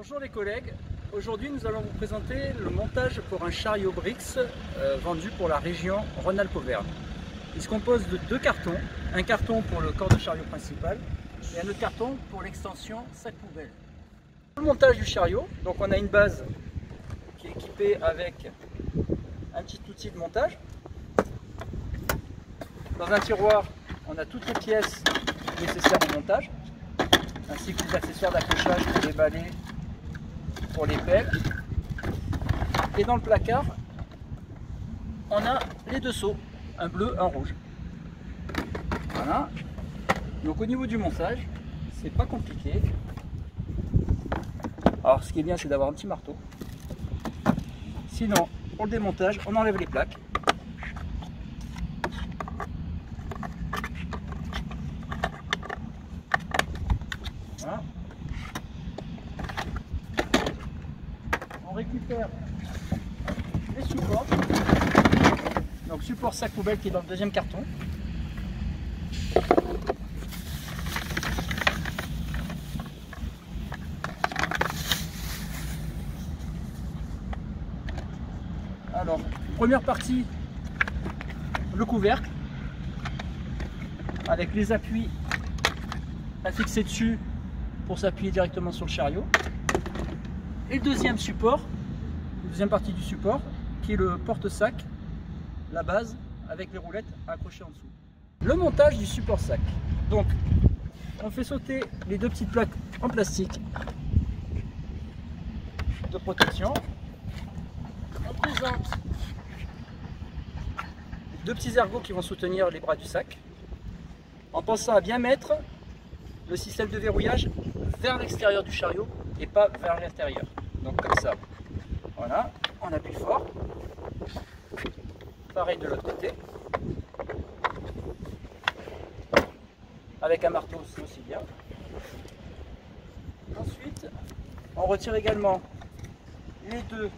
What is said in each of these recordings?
Bonjour les collègues, aujourd'hui nous allons vous présenter le montage pour un chariot Brix vendu pour la région Rhône-Alpes-Auvergne. Il se compose de deux cartons, un carton pour le corps de chariot principal et un autre carton pour l'extension sac poubelle. Pour le montage du chariot, donc on a une base qui est équipée avec un petit outil de montage. Dans un tiroir, on a toutes les pièces nécessaires au montage, ainsi que les accessoires d'accrochage pour les balais, pour les pelles. Et dans le placard, on a les deux seaux, un bleu, un rouge. Voilà. Donc au niveau du montage, c'est pas compliqué. Alors ce qui est bien, c'est d'avoir un petit marteau. Sinon, pour le démontage, on enlève les plaques. Voilà. On récupère les supports. Donc support sac poubelle qui est dans le deuxième carton. Alors, première partie, le couvercle avec les appuis à fixer dessus pour s'appuyer directement sur le chariot. Et le deuxième support, la deuxième partie du support, qui est le porte-sac, la base avec les roulettes accrochées en dessous. Le montage du support sac. Donc, on fait sauter les deux petites plaques en plastique de protection. On présente deux petits ergots qui vont soutenir les bras du sac, en pensant à bien mettre le système de verrouillage vers l'extérieur du chariot et pas vers l'intérieur. Donc comme ça, voilà, on appuie fort. Pareil de l'autre côté. Avec un marteau, c'est aussi bien. Ensuite, on retire également les deux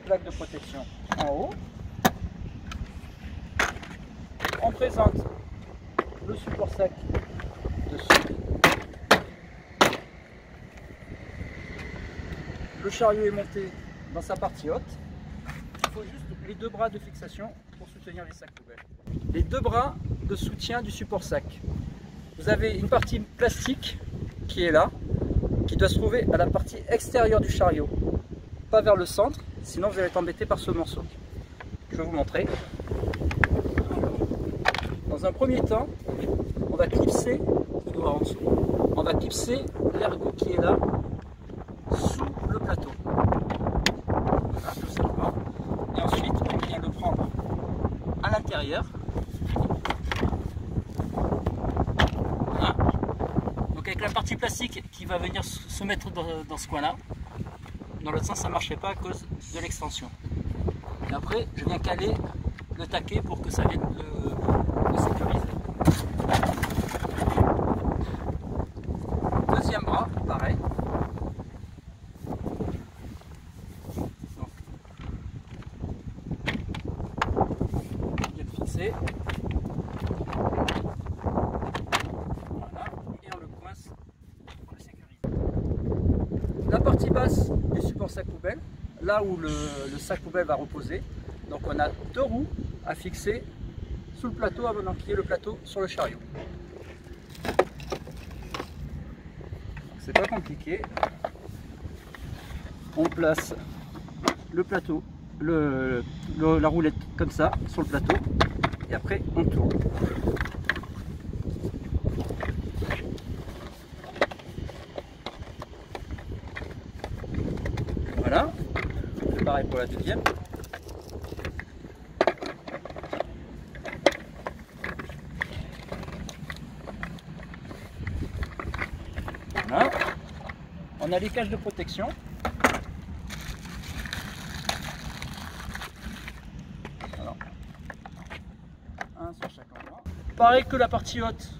plaques de protection en haut. On présente le support sac dessus. Le chariot est monté dans sa partie haute. Il faut juste les deux bras de fixation pour soutenir les sacs poubelles. Les deux bras de soutien du support sac. Vous avez une partie plastique qui est là, qui doit se trouver à la partie extérieure du chariot, pas vers le centre, sinon vous allez être embêté par ce morceau. Je vais vous montrer. Dans un premier temps, on va clipser, en dessous, on va clipser l'ergot qui est là, sous le plateau. Voilà, tout simplement. Et ensuite, on vient le prendre à l'intérieur. Voilà. Donc avec la partie plastique qui va venir se mettre dans ce coin-là. Dans l'autre sens, ça ne marchait pas à cause de l'extension. Et après, je viens caler le taquet pour que ça vienne le sécuriser. Deuxième bras, pareil. Donc, bien fixé. Voilà, et on le coince pour le sécuriser. La partie basse du support sac poubelle, là où le sac poubelle va reposer. Donc on a deux roues à fixer sous le plateau avant d'enquiller le plateau sur le chariot. C'est pas compliqué. On place le plateau, la roulette comme ça sur le plateau et après on tourne. Voilà. Pareil pour la deuxième. Voilà. On a les caches de protection. Alors, un sur chaque endroit. Pareil que la partie haute,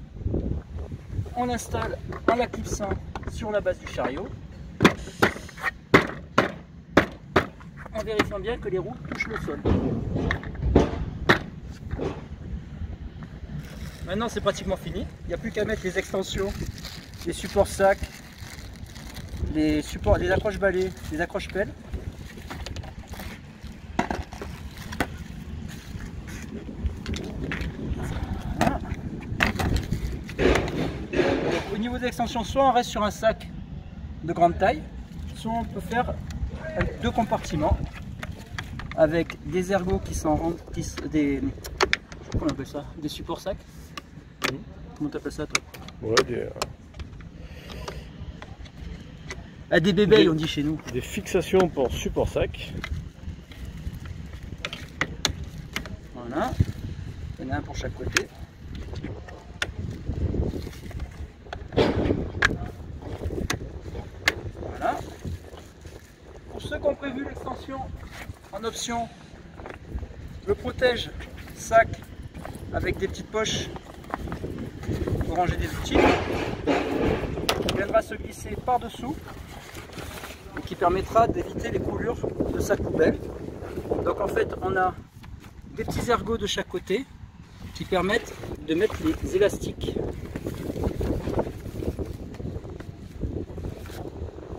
on l'installe en la clipsant sur la base du chariot, en vérifiant bien que les roues touchent le sol. Maintenant c'est pratiquement fini, il n'y a plus qu'à mettre les extensions, les supports sacs les supports, les accroches balais, les accroches pelles. Voilà. Au niveau de l'extension, soit on reste sur un sac de grande taille, soit on peut faire deux compartiments avec des ergots qui sont des, comment on appelle ça, des supports sacs. Comment tu appelles ça toi? Ouais, des bébés on dit chez nous. Des fixations pour support sac. Voilà, il y en a un pour chaque côté. Voilà. Pour ceux qui ont prévu l'extension en option, le protège sac avec des petites poches pour ranger des outils. Il viendra se glisser par-dessous et qui permettra d'éviter les coulures de sac poubelle. Donc en fait on a des petits ergots de chaque côté qui permettent de mettre les élastiques.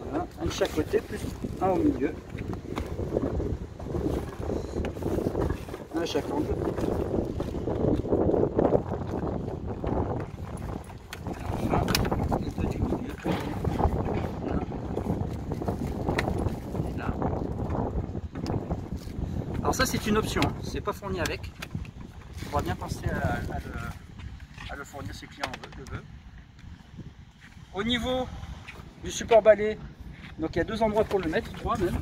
Voilà, un de chaque côté plus un au milieu. Un à chaque angle. Alors ça c'est une option, c'est pas fourni avec. On va bien penser à le fournir si le client le veut. Au niveau du support balai, donc il y a deux endroits pour le mettre, trois même.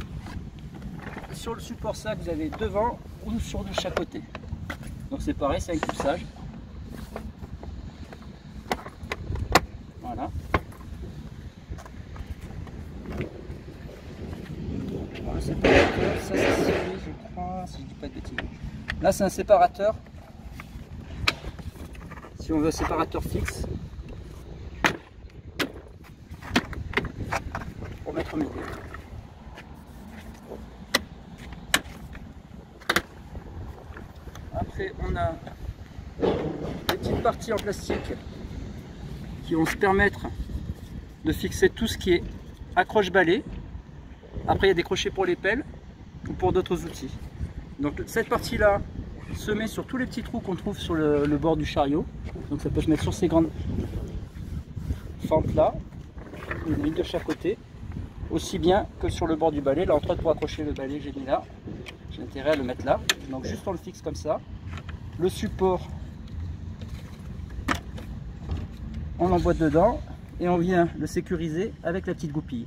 Sur le support sac, vous avez devant ou sur de chaque côté. Donc c'est pareil, c'est un clipsage. Voilà. Voilà, séparateur, ça c'est serré, je crois, si je dis pas de bêtises. Là c'est un séparateur. Si on veut un séparateur fixe, pour mettre au milieu. Après on a des petites parties en plastique qui vont se permettre de fixer tout ce qui est accroche balai. Après il y a des crochets pour les pelles ou pour d'autres outils. Donc cette partie là se met sur tous les petits trous qu'on trouve sur le bord du chariot. Donc ça peut se mettre sur ces grandes fentes là, une de chaque côté, aussi bien que sur le bord du balai. Là entre autres pour accrocher le balai j'ai mis là, j'ai intérêt à le mettre là. Donc juste on le fixe comme ça. Le support on l'emboîte dedans et on vient le sécuriser avec la petite goupille.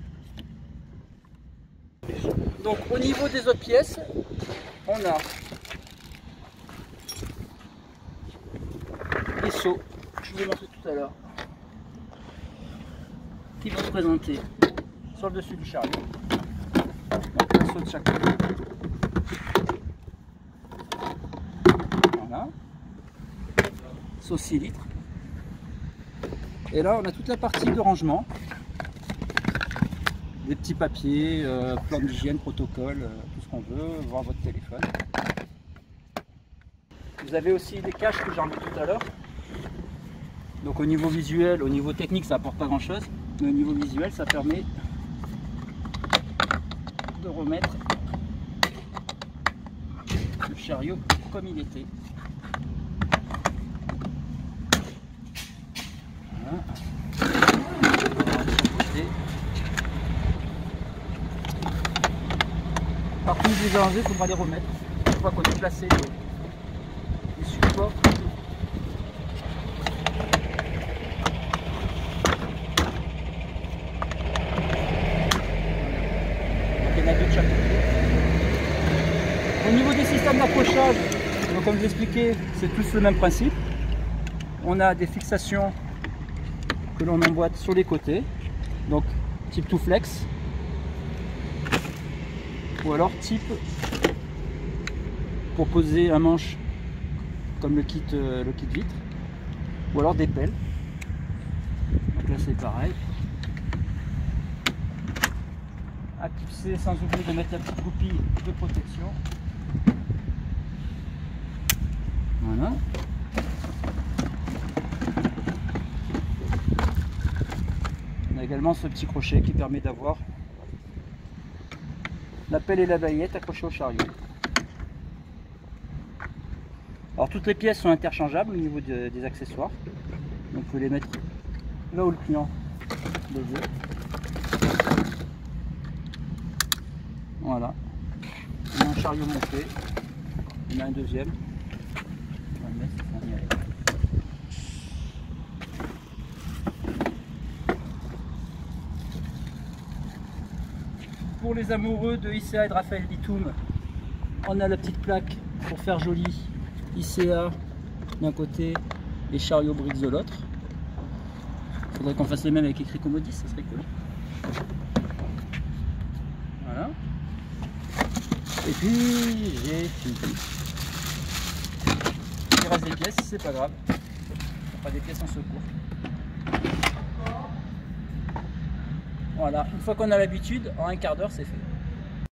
Donc au niveau des autres pièces, on a les seaux, je vous ai montré tout à l'heure, qui vont se présenter sur le dessus du chariot. Donc un seau de chaque côté. Voilà. Seau 6 litres. Et là on a toute la partie de rangement. Des petits papiers, plan d'hygiène, protocole, tout ce qu'on veut, voir votre téléphone. Vous avez aussi les caches que j'ai enlevé tout à l'heure. Donc au niveau visuel, au niveau technique, ça apporte pas grand chose. Mais au niveau visuel, ça permet de remettre le chariot comme il était. Voilà. Par contre, je les ai enlevés, il faudra les remettre. Une fois qu'on a placé les supports. Il y en a deux de chaque côté. Au niveau des systèmes d'accrochage, comme je l'ai expliqué, c'est tous le même principe. On a des fixations que l'on emboîte sur les côtés, donc type tout flex. Ou alors type pour poser un manche comme le kit vitre, ou alors des pelles. Donc là c'est pareil. À clipser sans oublier de mettre la petite goupille de protection. Voilà. On a également ce petit crochet qui permet d'avoir la pelle et la baïette accrochées au chariot. Alors toutes les pièces sont interchangeables au niveau des accessoires. Donc vous pouvez les mettre là où le client le veut. Voilà. On a un chariot monté. On a un deuxième. On va le mettre, on y arrive. Pour les amoureux de ICA et de Raphaël Bitoum, on a la petite plaque pour faire joli. ICA d'un côté et Chariot Bricks de l'autre. Il faudrait qu'on fasse les mêmes avec écrit Commodis, ça serait cool. Voilà. Et puis j'ai fini. Il reste des pièces, c'est pas grave. Pas des pièces en secours. Voilà, une fois qu'on a l'habitude, en un quart d'heure c'est fait.